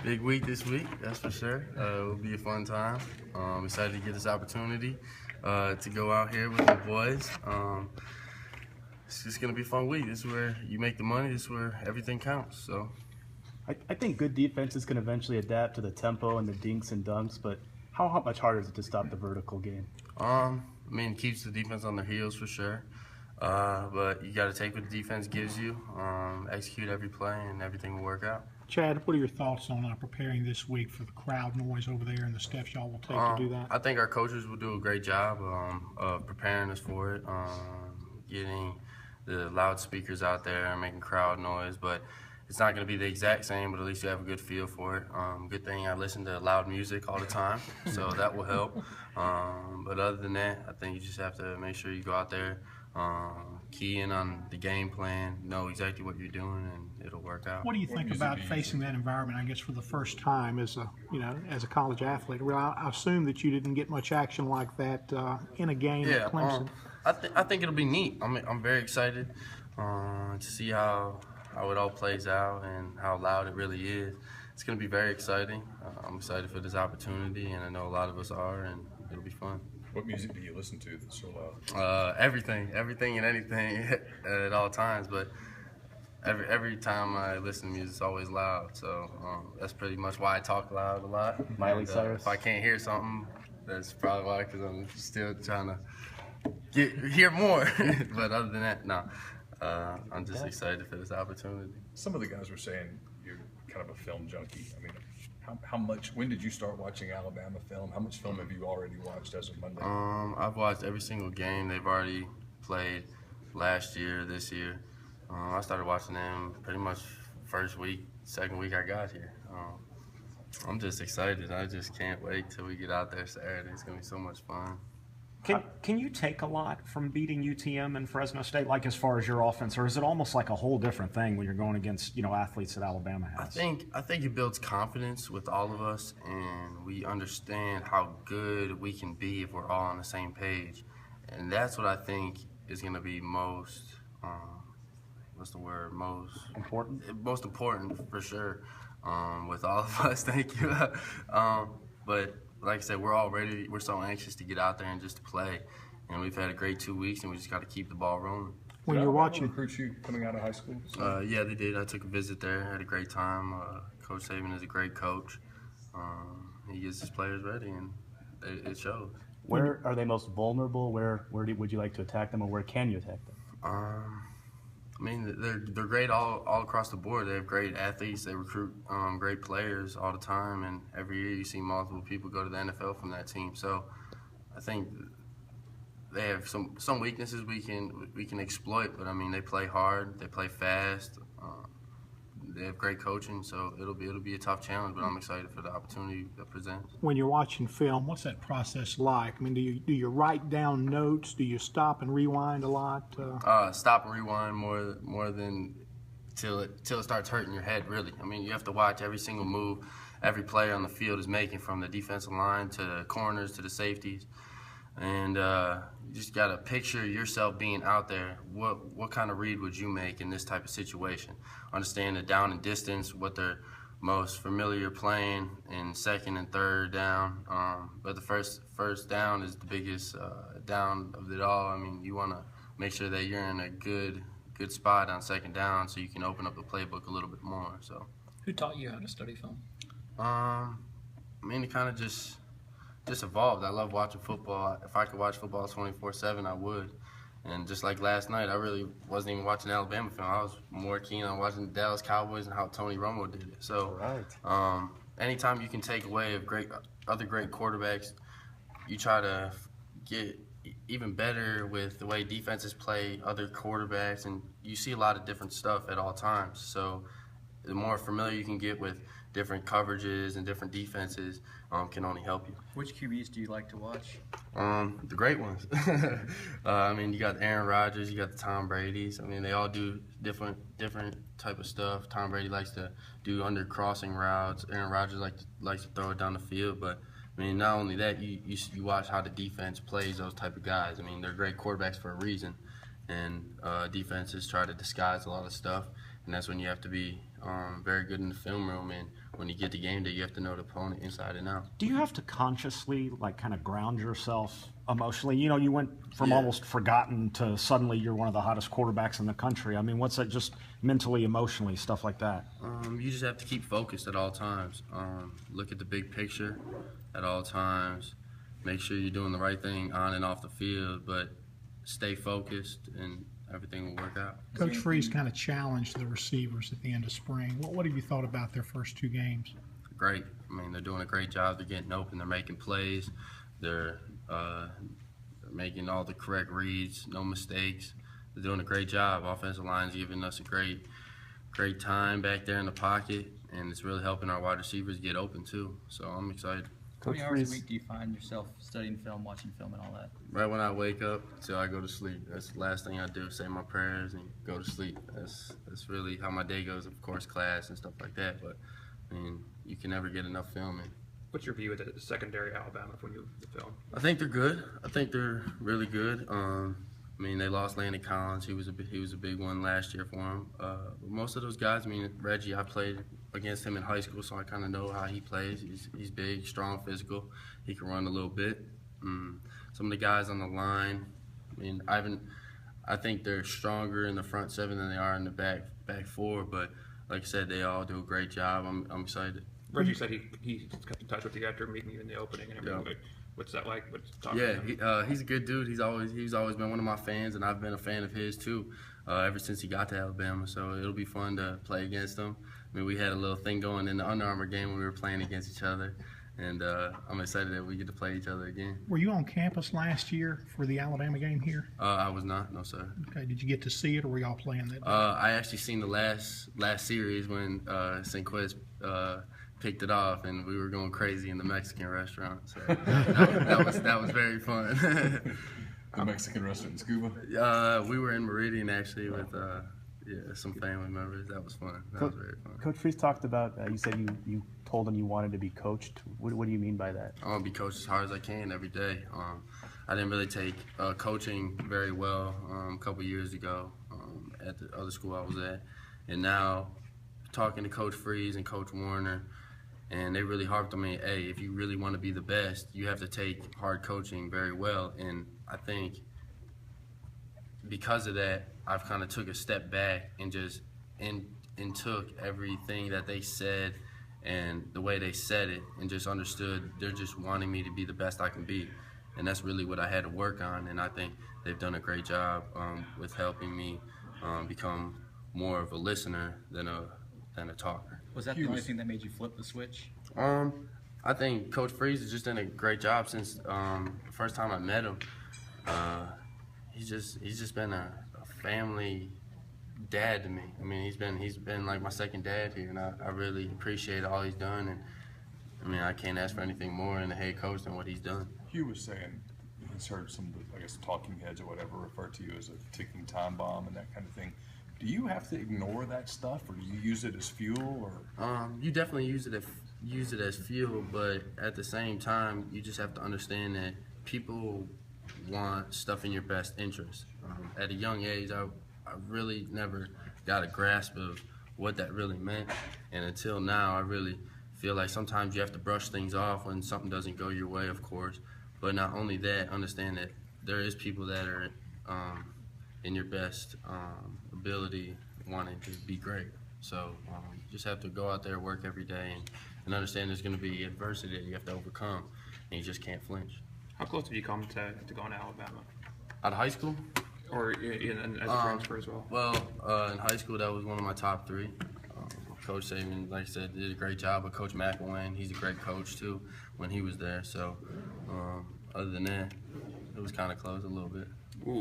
Big week this week, that's for sure. It will be a fun time. Excited to get this opportunity to go out here with the boys. It's just going to be a fun week. This is where you make the money. This is where everything counts. So, I think good defenses can eventually adapt to the tempo and the dinks and dunks, but how much harder is it to stop the vertical game? It keeps the defense on their heels for sure. But you got to take what the defense gives you, execute every play, and everything will work out. Chad, what are your thoughts on preparing this week for the crowd noise over there and the steps y'all will take to do that? I think our coaches will do a great job of preparing us for it, getting the loudspeakers out there and making crowd noise. But it's not going to be the exact same, but at least you have a good feel for it. Good thing I listen to loud music all the time, so that will help. But other than that, I think you just have to make sure you go out there, key in on the game plan, know exactly what you're doing, and it'll work out. What do you think about facing that environment, I guess, for the first time as a college athlete? Well, I assume that you didn't get much action like that in a game at Clemson. I think it'll be neat. I'm very excited to see how it all plays out and how loud it really is. It's going to be very exciting. I'm excited for this opportunity, and I know a lot of us are, and it'll be fun. What music do you listen to that's so loud? Everything and anything at all times. But every time I listen to music, it's always loud. So that's pretty much why I talk loud a lot. Miley Cyrus. If I can't hear something, that's probably why, because I'm still trying to hear more. But other than that, no. I'm just excited for this opportunity. Some of the guys were saying you're kind of a film junkie. I mean, how much? When did you start watching Alabama film? How much film have you already watched as of Monday? I've watched every single game they've already played last year, this year. I started watching them pretty much first week, second week I got here. I'm just excited. I just can't wait till we get out there Saturday. It's gonna be so much fun. Can you take a lot from beating UTM and Fresno State, like as far as your offense, or is it almost like a whole different thing when you're going against athletes that Alabama has? I think it builds confidence with all of us, and we understand how good we can be if we're all on the same page, and that's what I think is going to be most Important? Most important for sure with all of us. Thank you. But like I said, we're so anxious to get out there and just to play. And we've had a great 2 weeks, and we just got to keep the ball rolling. When you're watching, recruit you coming out of high school? Yeah, they did. I took a visit there, had a great time. Coach Saban is a great coach. He gets his players ready, and it shows. Where are they most vulnerable? Where would you like to attack them, or where can you attack them? They're great all across the board. They have great athletes. They recruit great players all the time, and every year you see multiple people go to the NFL from that team. So I think they have some weaknesses we can exploit, but they play hard, they play fast. They have great coaching, so it'll be a tough challenge, but I'm excited for the opportunity that presents. when you're watching film, what's that process like? I mean, do you write down notes? Do you stop and rewind a lot? Stop and rewind more than till it starts hurting your head, really. You have to watch every single move every player on the field is making, from the defensive line to the corners to the safeties. And you just got to picture yourself being out there. What kind of read would you make in this type of situation? Understand the down and distance, what they're most familiar playing in second and third down. But the first down is the biggest down of it all. You want to make sure that you're in a good spot on second down, so you can open up the playbook a little bit more. So, who taught you how to study film? It kind of just evolved. I love watching football. If I could watch football 24/7, I would. And just like last night, I really wasn't even watching Alabama film. I was more keen on watching the Dallas Cowboys and how Tony Romo did it. So, anytime you can take away of other great quarterbacks, you try to get even better with the way defenses play other quarterbacks, and you see a lot of different stuff at all times. So, the more familiar you can get with different coverages and different defenses can only help you. Which QBs do you like to watch? The great ones. You got Aaron Rodgers, you got the Tom Brady's. They all do different type of stuff. Tom Brady likes to do under crossing routes. Aaron Rodgers likes to throw it down the field. But not only that, you watch how the defense plays those type of guys. They're great quarterbacks for a reason, and defenses try to disguise a lot of stuff. and that's when you have to be very good in the film room. And when you get to game day, you have to know the opponent inside and out. Do you have to consciously, like, kind of ground yourself emotionally? You know, you went from almost forgotten to suddenly you're one of the hottest quarterbacks in the country. I mean, what's that, just mentally, emotionally, stuff like that? You just have to keep focused at all times. Look at the big picture at all times. Make sure you're doing the right thing on and off the field, but stay focused and everything will work out. Coach Freeze kind of challenged the receivers at the end of spring. What have you thought about their first 2 games? Great. I mean, they're doing a great job. They're getting open. They're making plays. They're making all the correct reads, no mistakes. They're doing a great job. Offensive line's giving us a great time back there in the pocket, and it's really helping our wide receivers get open too. So I'm excited. How many Coach hours a Freeze, week do you find yourself studying film, watching film, and all that? Right when I wake up till I go to sleep, that's the last thing I do. Say my prayers and go to sleep. That's really how my day goes. Of course, class and stuff like that. But I mean, you can never get enough filming. What's your view of the secondary Alabama when you look at the film? I think they're good. I think they're really good. I mean, they lost Landon Collins. He was a big one last year for them. But most of those guys, I mean, Reggie, I played against him in high school, so I kind of know how he plays. He's big, strong, physical. He can run a little bit. Some of the guys on the line, I mean, I think they're stronger in the front 7 than they are in the back 4. But like I said, they all do a great job. I'm excited. Reggie said he kept in touch with you after meeting you in the opening and everything. Yeah. What's that like? What's talking to him? Yeah, he's a good dude. He's always been one of my fans, and I've been a fan of his too, ever since he got to Alabama. So it'll be fun to play against him. I mean, we had a little thing going in the Under Armour game when we were playing against each other, and I'm excited that we get to play each other again. Were you on campus last year for the Alabama game here? I was not, no sir. Okay, did you get to see it, or were y'all playing that day? I actually seen the last series when St. Quest picked it off, and we were going crazy in the Mexican restaurant. So that was very fun. The Mexican restaurant in Scuba? We were in Meridian actually with some family members. That was fun. That was very fun. Coach Freeze talked about, you said you told him you wanted to be coached. What do you mean by that? I want to be coached as hard as I can every day. I didn't really take coaching very well a couple years ago at the other school I was at. And now talking to Coach Freeze and Coach Warner, and they really harped on me, hey, if you really want to be the best, you have to take hard coaching very well. And I think because of that, I've kind of took a step back and just and took everything that they said and the way they said it and just understood they're just wanting me to be the best I can be. And that's really what I had to work on. And I think they've done a great job with helping me become more of a listener than a talker. Was that the only thing that made you flip the switch? I think Coach Freeze has just done a great job since the first time I met him. He's just been a family dad to me. I mean, he's been like my second dad here, and I really appreciate all he's done. And I mean, I can't ask for anything more in the head coach than what he's done. Hugh was saying he's heard some of the, I guess, talking heads or whatever refer to you as a ticking time bomb and that kind of thing. Do you have to ignore that stuff, or do you use it as fuel? Or you definitely use it as fuel, but at the same time, you just have to understand that people want stuff in your best interest. At a young age, I really never got a grasp of what that really meant, and until now, I really feel like sometimes you have to brush things off when something doesn't go your way, of course. But not only that, understand that there is people that are in your best ability wanting to be great. So you just have to go out there, work every day, and understand there's going to be adversity that you have to overcome, and you just can't flinch. How close have you come to going to Alabama? Out of high school? Or as a transfer as well? Well, in high school, that was one of my top 3. Coach Saban, like I said, did a great job. But Coach McElwain, he's a great coach too when he was there. So other than that, it was kind of close a little bit.